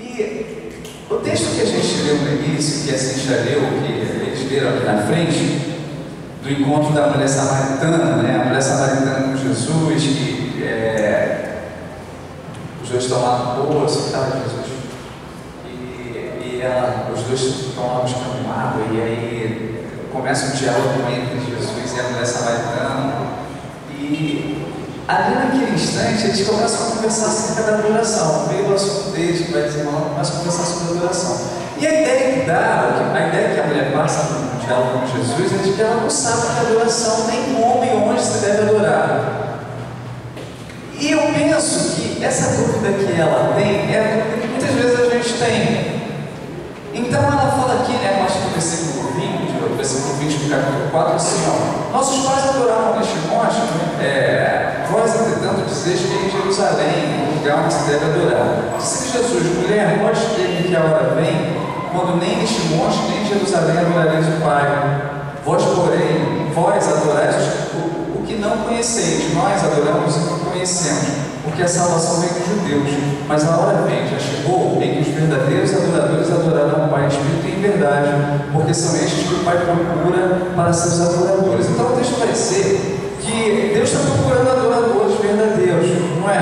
E o texto que a gente leu no início, que a Cintia leu, que eles leram aqui na frente, do encontro da mulher samaritana, né? A mulher samaritana com Jesus, que os dois estão lá no poço, estava Jesus, e os dois estão lá buscando água, e aí começa um diálogo entre Jesus e a mulher samaritana, e ali naquele instante eles começam a conversar acerca da adoração. Veio o assunto deles, que vai desenrolar, começam a conversar sobre a adoração. E a ideia que dá, a ideia que a mulher passa no diálogo com Jesus é de que ela não sabe que a adoração nem como e onde se deve adorar. E eu penso que essa dúvida que ela tem é a dúvida que muitas vezes a gente tem. Então ela fala aqui, né, acho que no versículo 20 do capítulo 4, assim, ó: nossos pais adoravam neste monte, vós, entretanto, dizeis que é em Jerusalém, o lugar onde se deve adorar. Disse Jesus: mulher, vós creem que a hora vem, quando nem neste monte, nem em Jerusalém adorareis o Pai. Vós, porém, adorais o que não conheceis, nós adoramos o que conhecemos, porque a salvação vem dos judeus. Mas a hora vem, já chegou, em que os verdadeiros adoradores adorarão o Pai em espírito e em verdade, porque são estes que o Pai procura para seus adoradores. Então o texto vai dizer que Deus está procurando adoradores verdadeiros, não é?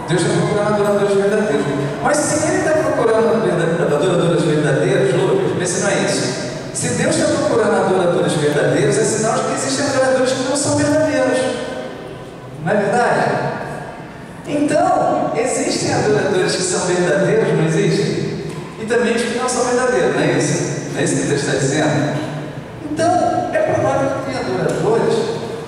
Deus está procurando adoradores verdadeiros. Mas se Ele está procurando adoradores verdadeiros, Lucas, vê se não é isso. Se Deus está procurando adoradores verdadeiros, é sinal de que existem adoradores que não são verdadeiros. Não é verdade? Então, existem adoradores que são verdadeiros, não existem? E também os que não são verdadeiros, não é isso? Não é isso que Deus está dizendo? Então, é provável que tenha adoradores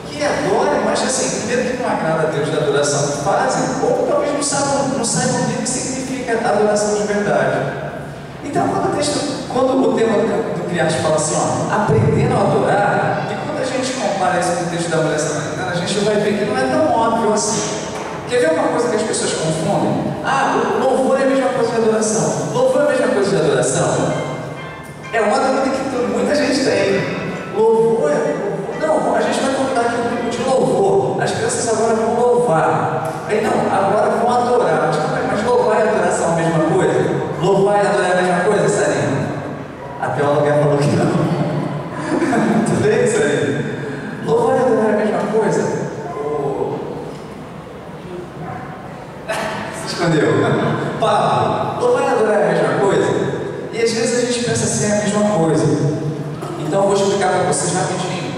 que adorem, mas assim, primeiro que não agrada a Deus da adoração que fazem, ou talvez não saibam o que significa adoração de verdade. Então, quando o tema do Criarte fala assim, ó, aprendendo a adorar, e quando a gente compara isso com o texto da mulher samaritana, a gente vai ver que não é tão óbvio assim. Quer ver uma coisa que as pessoas confundem? Louvor é a mesma coisa de adoração. Louvor é a mesma coisa de adoração? É uma dúvida que muita gente tem. Louvor não, a gente vai contar aqui um grupo de louvor. As crianças agora vão louvar. Aí não, agora vão adorar. Mas louvar e adoração é a mesma coisa? Louvar e adorar é a mesma coisa, Sarinha? A teóloga falou que não. Tudo bem, Sarinha? Louvar e adorar é a mesma coisa? Se escondeu. Pablo, louvar e adorar é a mesma coisa? E às vezes a gente pensa assim, é a mesma coisa. Então eu vou explicar para vocês rapidinho.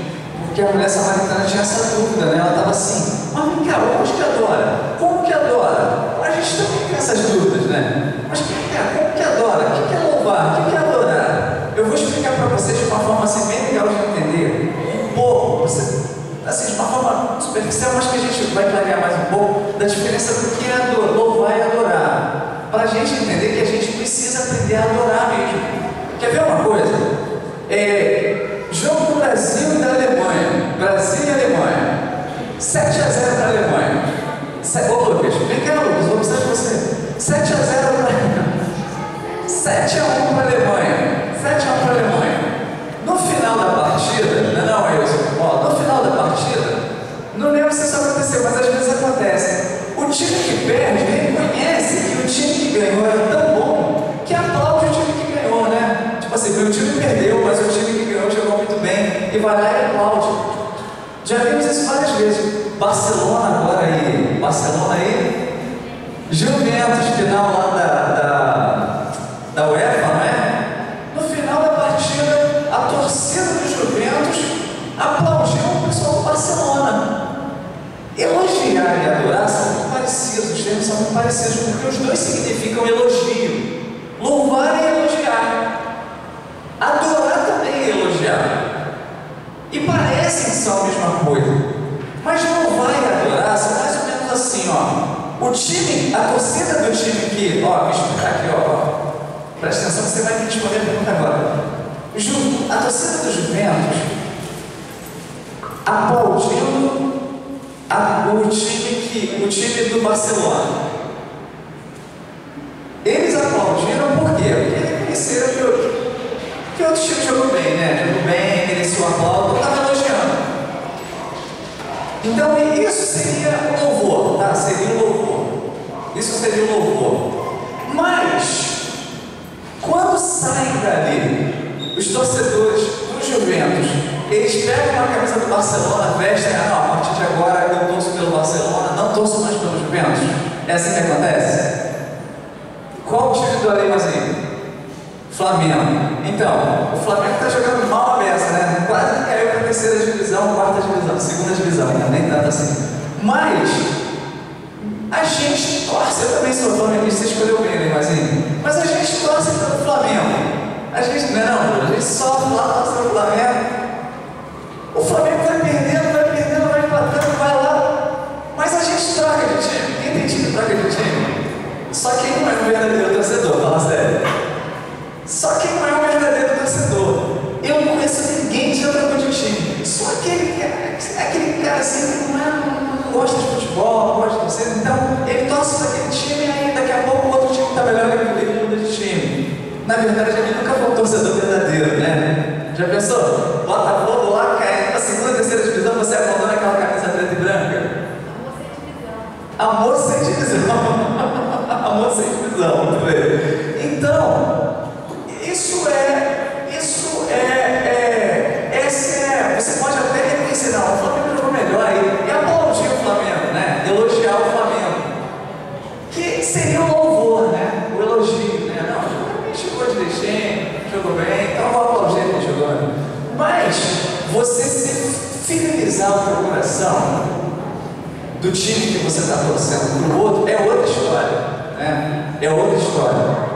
Porque a mulher samaritana tinha essa dúvida, né? Ela estava assim: mas vem cá, onde que adora? Como que adora? A gente também tem essas dúvidas, né? Mas vem cá, como que adora? O que é louvar? O que é adorar? Eu vou explicar para vocês de uma forma assim bem legal de entender. Um pouco, assim, de uma forma superficial, mas que a gente vai clarear mais um pouco da diferença do que é louvar e adorar. Para a gente entender que a gente precisa aprender a adorar mesmo. Quer ver uma coisa? Jogo do Brasil e da Alemanha. Brasil e Alemanha. 7-0 para a Alemanha. Ô Lucas, vem cá, Lucas, vou precisar de você. 7-0 para a Alemanha. 7-1 para a Alemanha. 7-1 para a Alemanha. No final da partida, não é isso? No final da partida, não lembro se isso aconteceu, mas às vezes acontece. O time que perde reconhece que o time que ganhou era tão bom que aplaude o time que ganhou, né? Tipo assim, o time perdeu, mas o time que ganhou jogou muito bem, e vai lá e aplaude. Já vimos isso várias vezes. Barcelona agora aí, Juventus, final lá da UEFA, não é? No final da partida, a torcida do Juventus aplaudiu o pessoal do Barcelona. Elogiar e adorar são muito parecidos, os termos são muito parecidos, porque os dois significam elogio. Louvar é elogiar. Adorar também é elogiar. E parecem que são a mesma coisa. Mas louvar e adorar são mais ou menos assim, ó. O time, a torcida do time que, ó, me explicar aqui, ó. Presta atenção que você vai me responder a pergunta agora. A torcida do Juventus aplaudindo o time do Barcelona. Eles aplaudiram por quê? Porque reconheceram que outro time jogou bem, né? Jogou bem, mereceu o aplauso, estava elogiando. Então isso seria um louvor, tá? Seria um louvor. Isso seria um louvor. Mas os torcedores do Juventus, eles pegam uma camisa do Barcelona, vestem, não, a partir de agora eu torço pelo Barcelona, não torço mais pelo Juventus. É assim que acontece? Qual o time do Aleimazinho? Flamengo. Então, o Flamengo está jogando mal a beça, né? Quase caiu para a terceira divisão, quarta divisão, segunda divisão, né? Nem tanto assim. Mas a gente torce, eu também sou flamenguista, você escolheu bem, né, Aleimazinho? Mas a gente torce pelo Flamengo. A gente não, a gente sofre lá, torce pelo Flamengo. O Flamengo vai perdendo, vai empatando, vai lá. Mas a gente troca de time. Quem tem time troca de time? Só quem não é um verdadeiro torcedor, fala sério. Só quem não é um verdadeiro torcedor. Eu não conheço ninguém que já trocou de time. Só aquele cara assim que não gosta de futebol, não gosta de torcer. Então, ele torce para aquele time e aí daqui a pouco o outro time está melhor e ele muda de time. Na verdade, ele nunca foi um torcedor verdadeiro, né? Já pensou? Botafogo lá, cai na segunda, terceira divisão, você abandona aquela camisa preta e branca? Amor sem divisão. Amor sem divisão, muito bem. Então, você pode até reconhecer, não, o Flamengo jogou melhor aí, e aplaudir o Flamengo, né? Elogiar o Flamengo. Que seria um louvor, né? O elogio, né? Não, jogou direitinho, jogou bem, então vou aplaudir ele jogando. Mas, você se fidelizar ao teu coração do time que você está torcendo para o outro, é outra história, né? É outra história.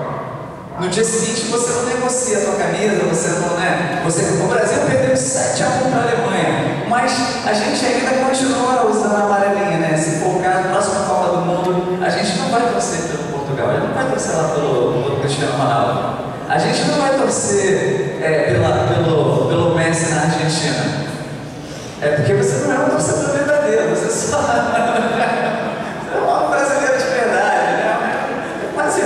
No dia seguinte você não negocia a tua camisa, você não, né? O Brasil perdeu 7-1 para a Alemanha, mas a gente ainda continua usando a amarelinha, né? Se for o caso, na próxima Copa do Mundo, a gente não vai torcer pelo Portugal, a gente não vai torcer lá pelo Cristiano Ronaldo, a gente não vai torcer pelo Messi na Argentina. É porque você não é um torcedor verdadeiro, você só você é um brasileiro de verdade, né? Mas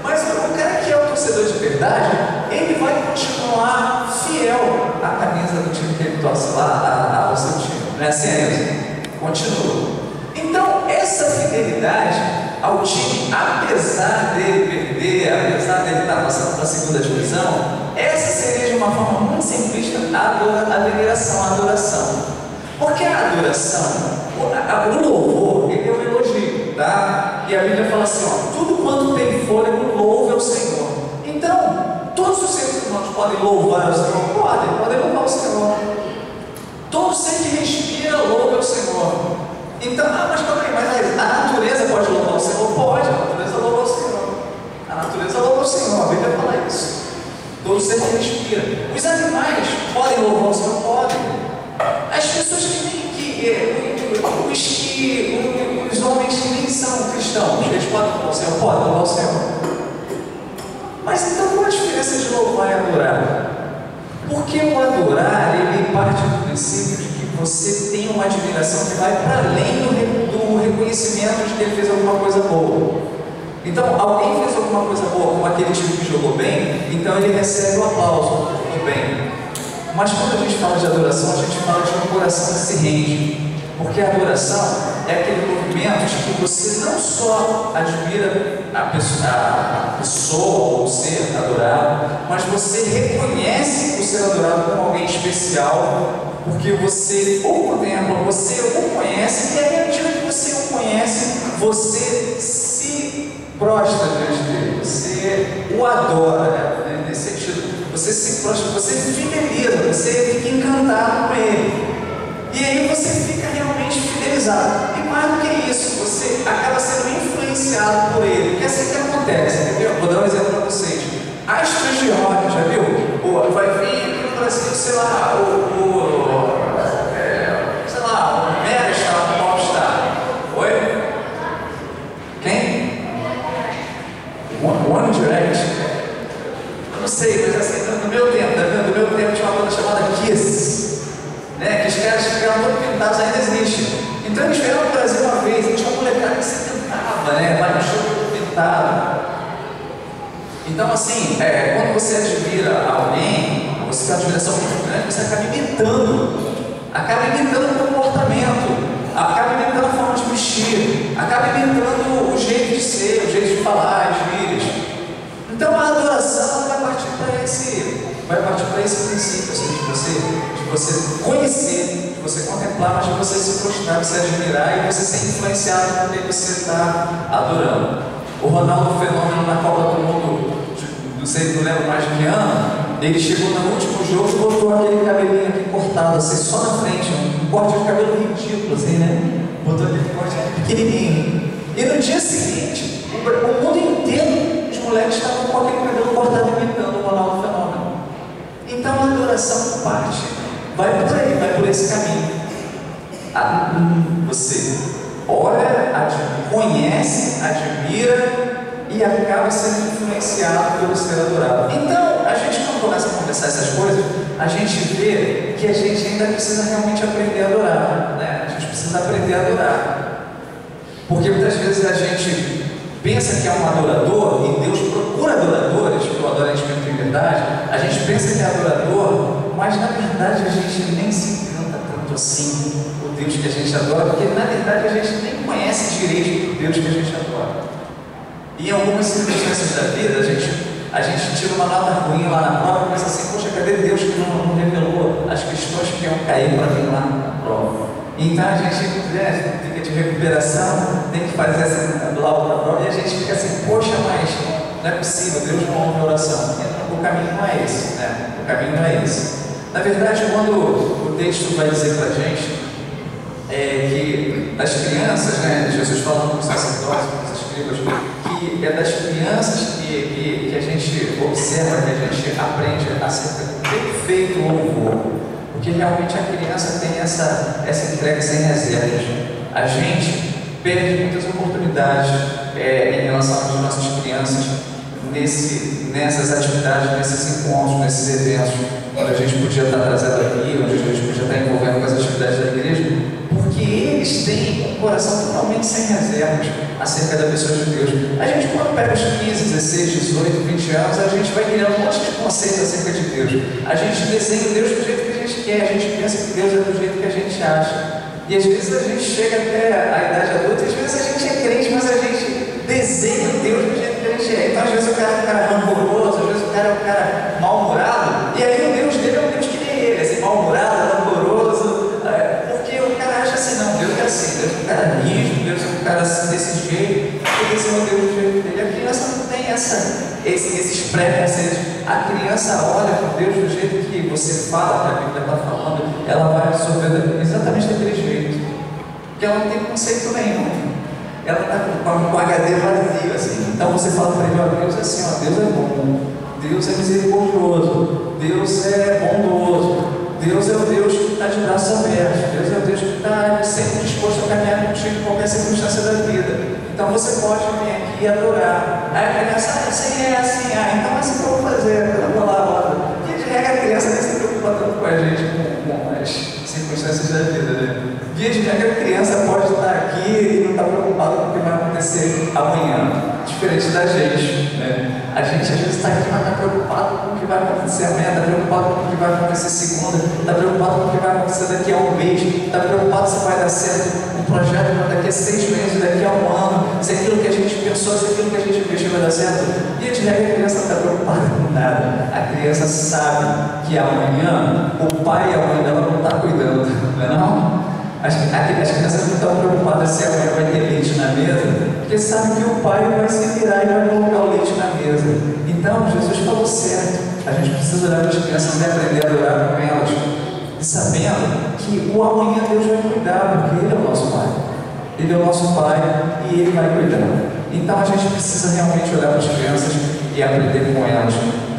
mas o cara que é o torcedor de verdade, ele vai continuar fiel à camisa do time que ele torce lá, ao seu time. Não é assim, Ailton? Continua. Então, essa fidelidade ao time, apesar dele perder, apesar dele estar passando para a segunda divisão, essa seria de uma forma muito simplista a veneração, a adoração. Porque a adoração, o louvor, ele é um elogio, tá? E a Bíblia fala assim, ó, tudo quanto tem fôlego, louve ao Senhor. Então, todos os seres humanos podem louvar ao Senhor? Podem louvar ao Senhor. Todo ser que respira, louva ao Senhor. Então, mas calma aí, mas a natureza pode louvar ao Senhor? Pode, a natureza louva ao Senhor. A natureza louva ao Senhor, a Bíblia fala isso. Todo ser que respira. Os animais podem louvar ao Senhor? Podem. As pessoas os homens que nem são cristãos, eles podem louvar o Senhor? Podem louvar o Senhor. Mas então qual a diferença de louvar e adorar? Porque o adorar, ele parte do princípio de que você tem uma admiração que vai para além do reconhecimento de que ele fez alguma coisa boa. Então, alguém fez alguma coisa boa, como aquele time que jogou bem, então ele recebe o aplauso, tudo bem. Mas quando a gente fala de adoração, a gente fala de um coração que se rende. Porque a adoração é aquele movimento de que você não só admira a pessoa ou o ser adorado, mas você reconhece o ser adorado como alguém especial, porque você o contempla, você o conhece, e aí, à medida que você o conhece, você se prostra diante dele, você o adora, né? Nesse sentido. Você se prostra, você fideliza, você fica encantado com ele. E aí você fica realmente fidelizado. E mais do que isso, você acaba sendo influenciado por ele. Porque é assim que acontece, entendeu? Vou dar um exemplo para vocês. Astros de rock, já viu? Vai vir aqui no Brasil, sei lá, o Mega Star, o Popstar. Oi? Quem? One Direction. Eu não sei, mas assim, no meu tempo, tinha uma banda chamada Kiss. Né, que os caras ficaram todo pintados, ainda existe. Então eles vieram no Brasil uma vez, e tinha uma molecada que se pintava, né? Vai no show todo pintado. Então, assim, quando você admira alguém, você tem uma admiração muito grande, você acaba imitando o comportamento, acaba imitando a forma de vestir, acaba imitando o jeito de ser, o jeito de falar, as gírias. Então a adoração vai partir para esse princípio, assim, de você conhecer, de você contemplar, mas de você se prostrar, de se admirar e você ser influenciado por quem você está adorando. O Ronaldo Fenômeno na Copa do Mundo, não sei, não lembro mais de que ano, ele chegou no último jogo e botou aquele cabelinho aqui cortado, assim, só na frente, um corte de cabelo ridículo, assim, né? Botou aquele corte aqui pequenininho. E no dia seguinte, o mundo inteiro, os moleques estavam com aquele cabelo cortado imitando o Ronaldo Fenômeno. Então a adoração parte, vai por aí, vai por esse caminho. Você olha, conhece, admira e acaba sendo influenciado pelo ser adorado. Então, a gente quando começa a conversar essas coisas, a gente vê que a gente ainda precisa realmente aprender a adorar, né? A gente precisa aprender a adorar. Porque muitas vezes a gente pensa que é um adorador, e Deus procura adoradores, que o adoram em espírito e verdade. A gente pensa que é adorador, mas na verdade a gente nem se encanta tanto assim o Deus que a gente adora, porque na verdade a gente nem conhece direito o Deus que a gente adora. E em algumas circunstâncias da vida, a gente tira uma nota ruim lá na prova e pensa assim, poxa, cadê Deus que não revelou as questões que iam cair para mim lá na prova? Então a gente fica de recuperação, tem que fazer essa lauda na prova e a gente fica assim, poxa, mas não é possível, Deus não ouve a oração. O caminho não é esse, né? O caminho não é esse. Na verdade, quando o texto vai dizer para a gente que das crianças, né, Jesus falando com os sacerdotes, com os escribas, que é das crianças que a gente observa, que a gente aprende acerca do perfeito louvor. Porque realmente a criança tem essa entrega sem reservas. A gente perde muitas oportunidades em relação às nossas crianças nessas atividades, nesses encontros, nesses eventos, onde a gente podia estar trazendo aqui, onde a gente podia estar envolvendo com as atividades da igreja, porque eles têm um coração totalmente sem reservas acerca da pessoa de Deus. A gente, quando pega os 15, 16, 18, 20 anos, a gente vai criando um monte de conceitos acerca de Deus. A gente desenha Deus do jeito que a gente quer, a gente pensa que Deus é do jeito que a gente acha. E às vezes a gente chega até a idade adulta, e às vezes a gente é crente, mas a gente desenha Deus do jeito que a gente é. Então às vezes o cara é um cara rancoroso, às vezes o cara é um cara mal-humorado, e aí o Deus dele é um Deus que nem ele, assim, mal-humorado, rancoroso, porque o cara acha assim, não, Deus é assim, Deus é um cara rígido, Deus é um cara assim, desse jeito, porque esse é o Deus do jeito dele. A criança não tem esses preconceitos. A criança olha para Deus do jeito que você fala, que a Bíblia está falando, ela vai absorver exatamente daquele jeito, porque ela não tem conceito nenhum. Ela está com o HD vazio, assim. Então você fala para ele, ó, Deus é assim, ó, Deus é bom, Deus é misericordioso, Deus é bondoso, Deus é o Deus que está de braços abertos, Deus é o Deus que está sempre disposto a caminhar contigo em qualquer circunstância da vida. Então você pode vir aqui e adorar. Aí a criança, assim é assim, então é assim que eu vou fazer, eu vou lá. Porque de regra a criança nem se preocupa tanto com a gente, com as circunstâncias da vida, né? Via de regra a criança pode estar aqui e não está preocupada com o que vai acontecer amanhã, diferente da gente, né? A gente às vezes está aqui, mas está preocupado com o que vai acontecer amanhã, está preocupado com o que vai acontecer segunda, está preocupado com o que vai acontecer daqui a um mês, está preocupado se vai dar certo um projeto daqui a 6 meses, daqui a um ano, se aquilo que a gente pensou, se aquilo que a gente investiu vai dar certo. E de regra a criança não está preocupada com nada. A criança sabe que amanhã o pai e a mãe dela vão estar cuidando, não é não? As crianças não estão preocupadas se amanhã vai ter leite na mesa, porque sabem que o pai vai se virar e vai colocar o leite na mesa. Então, Jesus falou certo. A gente precisa olhar para as crianças e aprender a adorar com elas, e sabendo que o amanhã Deus vai cuidar, porque Ele é o nosso pai. Ele é o nosso pai e Ele vai cuidar. Então, a gente precisa realmente olhar para as crianças e aprender com elas,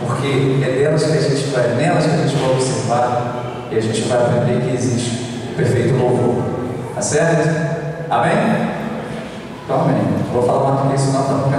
porque é delas que a gente vai, nelas que a gente vai observar e a gente vai aprender que existe perfeito louvor. Tá certo? Amém? Então, amém. Vou falar mais do que isso, não,